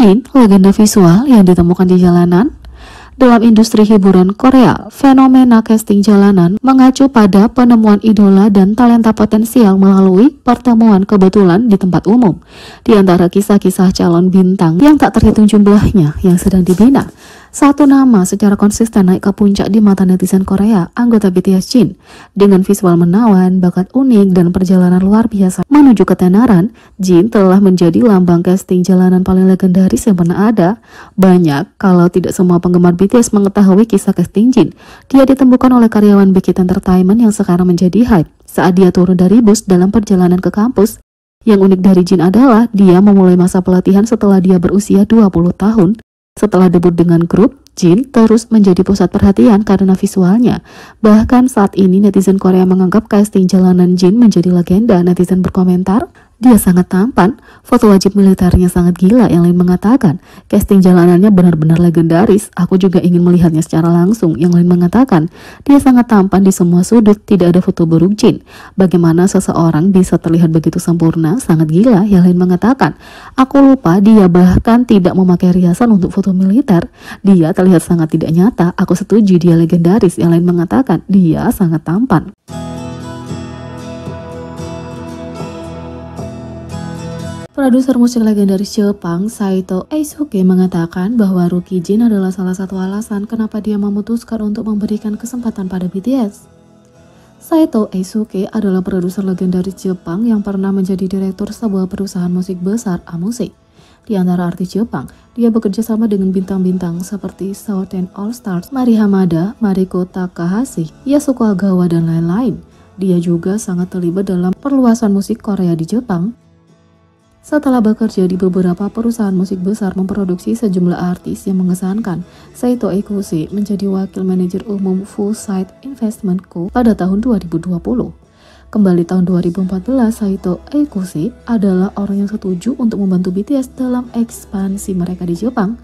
Jin, legenda visual yang ditemukan di jalanan. Dalam industri hiburan Korea, fenomena casting jalanan mengacu pada penemuan idola dan talenta potensial melalui pertemuan kebetulan di tempat umum. Di antara kisah-kisah calon bintang yang tak terhitung jumlahnya yang sedang dibina, satu nama secara konsisten naik ke puncak di mata netizen Korea, anggota BTS Jin. Dengan visual menawan, bakat unik, dan perjalanan luar biasa menuju ketenaran, Jin telah menjadi lambang casting jalanan paling legendaris yang pernah ada. Banyak, kalau tidak semua penggemar BTS mengetahui kisah casting Jin. Dia ditemukan oleh karyawan Big Hit Entertainment yang sekarang menjadi hype saat dia turun dari bus dalam perjalanan ke kampus. Yang unik dari Jin adalah dia memulai masa pelatihan setelah dia berusia 20 tahun. Setelah debut dengan grup, Jin terus menjadi pusat perhatian karena visualnya. Bahkan saat ini netizen Korea menganggap casting jalanan Jin menjadi legenda. Netizen berkomentar, dia sangat tampan, foto wajib militernya sangat gila. Yang lain mengatakan, casting jalanannya benar-benar legendaris, aku juga ingin melihatnya secara langsung. Yang lain mengatakan, dia sangat tampan di semua sudut, tidak ada foto buruk Jin. Bagaimana seseorang bisa terlihat begitu sempurna, sangat gila. Yang lain mengatakan, aku lupa dia bahkan tidak memakai riasan untuk foto militer. Dia terlihat sangat tidak nyata, aku setuju dia legendaris. Yang lain mengatakan, dia sangat tampan. Produser musik legendaris Jepang, Saito Eisuke, mengatakan bahwa rookie Jin adalah salah satu alasan kenapa dia memutuskan untuk memberikan kesempatan pada BTS. Saito Eisuke adalah produser legendaris Jepang yang pernah menjadi direktur sebuah perusahaan musik besar, A-Music. Di antara artis Jepang, dia bekerja sama dengan bintang-bintang seperti Southern All Stars, Mari Hamada, Mariko Takahashi, Yasuko Agawa, dan lain-lain. Dia juga sangat terlibat dalam perluasan musik Korea di Jepang. Setelah bekerja di beberapa perusahaan musik besar memproduksi sejumlah artis yang mengesankan, Saito Eisuke menjadi wakil manajer umum Full Sail Investment Co. pada tahun 2020. Kembali tahun 2014, Saito Eisuke adalah orang yang setuju untuk membantu BTS dalam ekspansi mereka di Jepang.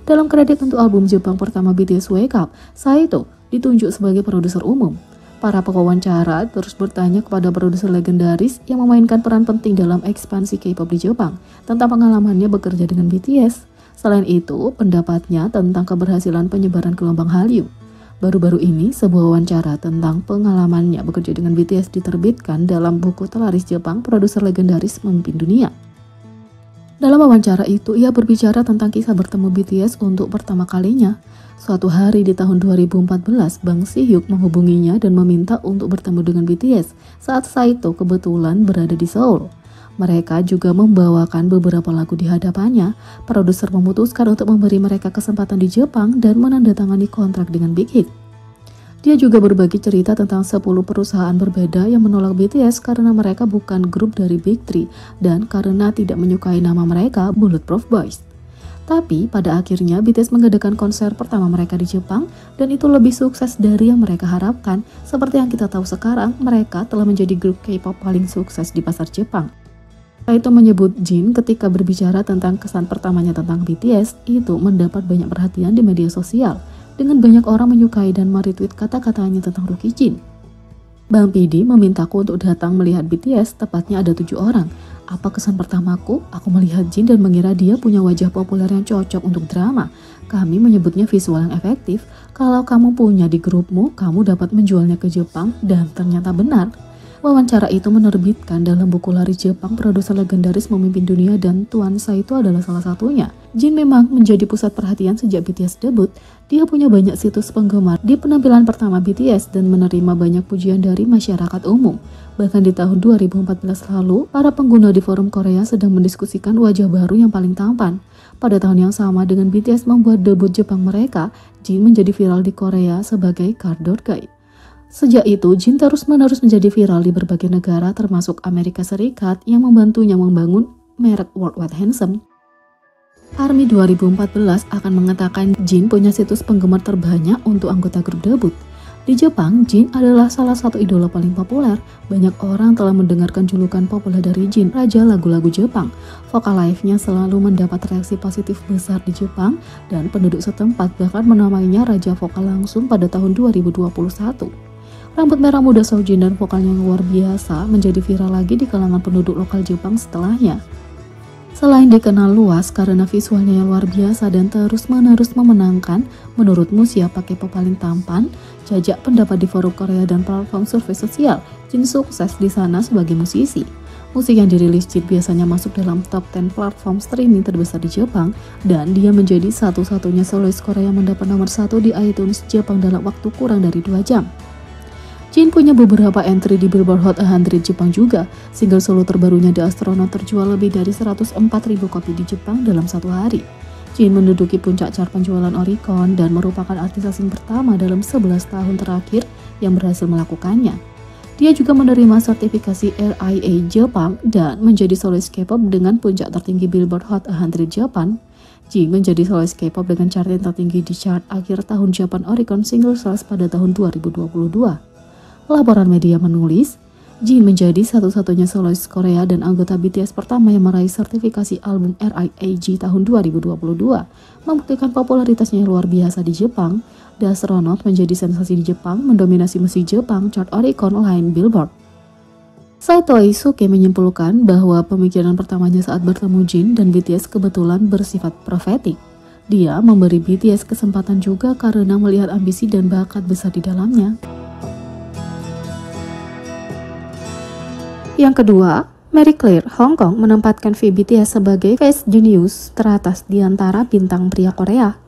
Dalam kredit untuk album Jepang pertama BTS Wake Up, Saito ditunjuk sebagai produser umum. Para pewawancara terus bertanya kepada produser legendaris yang memainkan peran penting dalam ekspansi K-pop di Jepang tentang pengalamannya bekerja dengan BTS. Selain itu, pendapatnya tentang keberhasilan penyebaran gelombang Hallyu. Baru-baru ini, sebuah wawancara tentang pengalamannya bekerja dengan BTS diterbitkan dalam buku terlaris Jepang produser legendaris memimpin dunia. Dalam wawancara itu, ia berbicara tentang kisah bertemu BTS untuk pertama kalinya. Suatu hari di tahun 2014, Bang Si-hyuk menghubunginya dan meminta untuk bertemu dengan BTS saat Saito kebetulan berada di Seoul. Mereka juga membawakan beberapa lagu di hadapannya. Produser memutuskan untuk memberi mereka kesempatan di Jepang dan menandatangani kontrak dengan Big Hit. Dia juga berbagi cerita tentang 10 perusahaan berbeda yang menolak BTS karena mereka bukan grup dari Big Three dan karena tidak menyukai nama mereka, Bulletproof Boys. Tapi pada akhirnya BTS mengadakan konser pertama mereka di Jepang dan itu lebih sukses dari yang mereka harapkan. Seperti yang kita tahu sekarang, mereka telah menjadi grup K-pop paling sukses di pasar Jepang. Saito menyebut Jin ketika berbicara tentang kesan pertamanya tentang BTS itu mendapat banyak perhatian di media sosial dengan banyak orang menyukai dan meretweet kata-katanya tentang rookie Jin. Bang PD memintaku untuk datang melihat BTS, tepatnya ada 7 orang. Apa kesan pertamaku? Aku melihat Jin dan mengira dia punya wajah populer yang cocok untuk drama. Kami menyebutnya visual yang efektif. Kalau kamu punya di grupmu, kamu dapat menjualnya ke Jepang dan ternyata benar. Wawancara itu menerbitkan dalam buku laris Jepang produser legendaris memimpin dunia dan Tuan Saito adalah salah satunya. Jin memang menjadi pusat perhatian sejak BTS debut. Dia punya banyak situs penggemar di penampilan pertama BTS dan menerima banyak pujian dari masyarakat umum. Bahkan di tahun 2014 lalu, para pengguna di forum Korea sedang mendiskusikan wajah baru yang paling tampan. Pada tahun yang sama dengan BTS membuat debut Jepang mereka, Jin menjadi viral di Korea sebagai cardboard guy. Sejak itu, Jin terus-menerus menjadi viral di berbagai negara termasuk Amerika Serikat yang membantunya membangun merek Worldwide Handsome. ARMY 2014 akan mengatakan Jin punya situs penggemar terbanyak untuk anggota grup debut. Di Jepang, Jin adalah salah satu idola paling populer. Banyak orang telah mendengarkan julukan populer dari Jin, raja lagu-lagu Jepang. Vokal live-nya selalu mendapat reaksi positif besar di Jepang dan penduduk setempat bahkan menamainya raja vokal langsung pada tahun 2021. Rambut merah muda Seojin dan vokalnya yang luar biasa menjadi viral lagi di kalangan penduduk lokal Jepang setelahnya. Selain dikenal luas karena visualnya yang luar biasa dan terus-menerus memenangkan, menurutmu siapa K-pop paling tampan? Jajak pendapat di forum Korea dan platform survei sosial. Jin sukses di sana sebagai musisi. Musik yang dirilis Jin biasanya masuk dalam top 10 platform streaming terbesar di Jepang, dan dia menjadi satu-satunya solois Korea yang mendapat nomor 1 di iTunes Jepang dalam waktu kurang dari 2 jam. Jin punya beberapa entry di Billboard Hot 100 Jepang juga. Single solo terbarunya The Astronaut terjual lebih dari 104.000 kopi di Jepang dalam satu hari. Jin menduduki puncak chart penjualan Oricon dan merupakan artis asing pertama dalam 11 tahun terakhir yang berhasil melakukannya. Dia juga menerima sertifikasi RIA Jepang dan menjadi solois K-pop dengan puncak tertinggi Billboard Hot 100 Jepang. Jin menjadi solois K-pop dengan chart yang tertinggi di chart akhir tahun Japan Oricon Single Sales pada tahun 2022. Laporan media menulis, Jin menjadi satu-satunya solois Korea dan anggota BTS pertama yang meraih sertifikasi album RIAG tahun 2022, membuktikan popularitasnya yang luar biasa di Jepang. The Astronaut menjadi sensasi di Jepang, mendominasi musik Jepang chart Oricon lain Billboard. Saito Eisuke menyimpulkan bahwa pemikiran pertamanya saat bertemu Jin dan BTS kebetulan bersifat profetik. Dia memberi BTS kesempatan juga karena melihat ambisi dan bakat besar di dalamnya. Yang kedua, Marie Claire Hong Kong menempatkan V BTS sebagai face genius teratas di antara bintang pria Korea.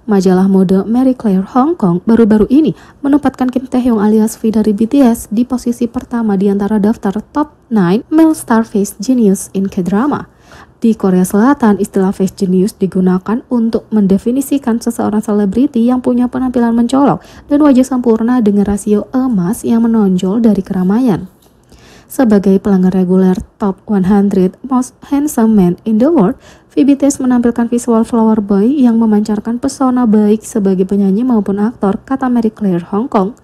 Majalah mode Marie Claire Hong Kong baru-baru ini menempatkan Kim Taehyung alias V dari BTS di posisi pertama di antara daftar top 9 male star face genius in K-drama. Di Korea Selatan, istilah face genius digunakan untuk mendefinisikan seseorang selebriti yang punya penampilan mencolok dan wajah sempurna dengan rasio emas yang menonjol dari keramaian. Sebagai pelanggan reguler Top 100 Most Handsome Men in the World, BTS menampilkan visual flower boy yang memancarkan pesona baik sebagai penyanyi maupun aktor, kata Marie Claire Hong Kong.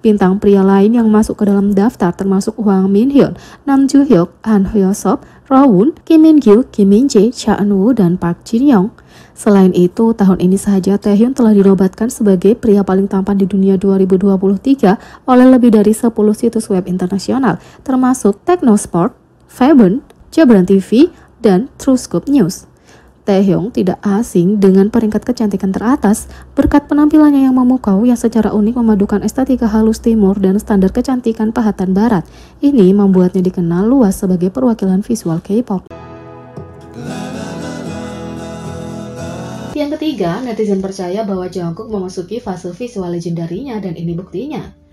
Bintang pria lain yang masuk ke dalam daftar termasuk Hwang Min Hyun, Nam Joo Hyuk, Han Hyo Sop, Rowoon, Kim Min Gyu, Kim Min Jae, Cha Eun Woo, dan Park Jin Young. Selain itu, tahun ini saja Taehyung telah dinobatkan sebagai pria paling tampan di dunia 2023 oleh lebih dari 10 situs web internasional, termasuk Technosport, Fabon, Jabran TV, dan TrueScoop News. Taehyung tidak asing dengan peringkat kecantikan teratas berkat penampilannya yang memukau yang secara unik memadukan estetika halus timur dan standar kecantikan pahatan barat. Ini membuatnya dikenal luas sebagai perwakilan visual K-pop. Yang ketiga, netizen percaya bahwa Jungkook memasuki fase visual legendarinya dan ini buktinya.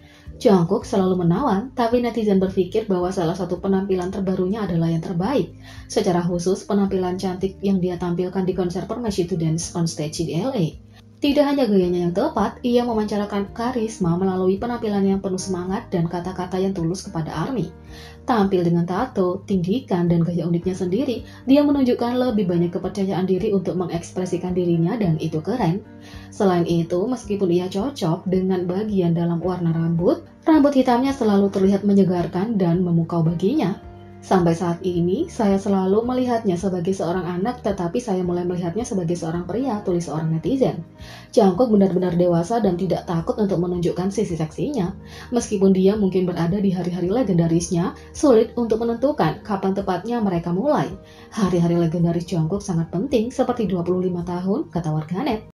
Jungkook selalu menawan, tapi netizen berpikir bahwa salah satu penampilan terbarunya adalah yang terbaik. Secara khusus, penampilan cantik yang dia tampilkan di konser Permission to Dance on Stage di LA. Tidak hanya gayanya yang tepat, ia memancarkan karisma melalui penampilan yang penuh semangat dan kata-kata yang tulus kepada ARMY. Tampil dengan tato, tindikan, dan gaya uniknya sendiri, dia menunjukkan lebih banyak kepercayaan diri untuk mengekspresikan dirinya dan itu keren. Selain itu, meskipun ia cocok dengan bagian dalam warna rambut hitamnya selalu terlihat menyegarkan dan memukau baginya. Sampai saat ini, saya selalu melihatnya sebagai seorang anak, tetapi saya mulai melihatnya sebagai seorang pria, tulis seorang netizen. Jungkook benar-benar dewasa dan tidak takut untuk menunjukkan sisi seksinya. Meskipun dia mungkin berada di hari-hari legendarisnya, sulit untuk menentukan kapan tepatnya mereka mulai. Hari-hari legendaris Jungkook sangat penting, seperti 25 tahun, kata warganet.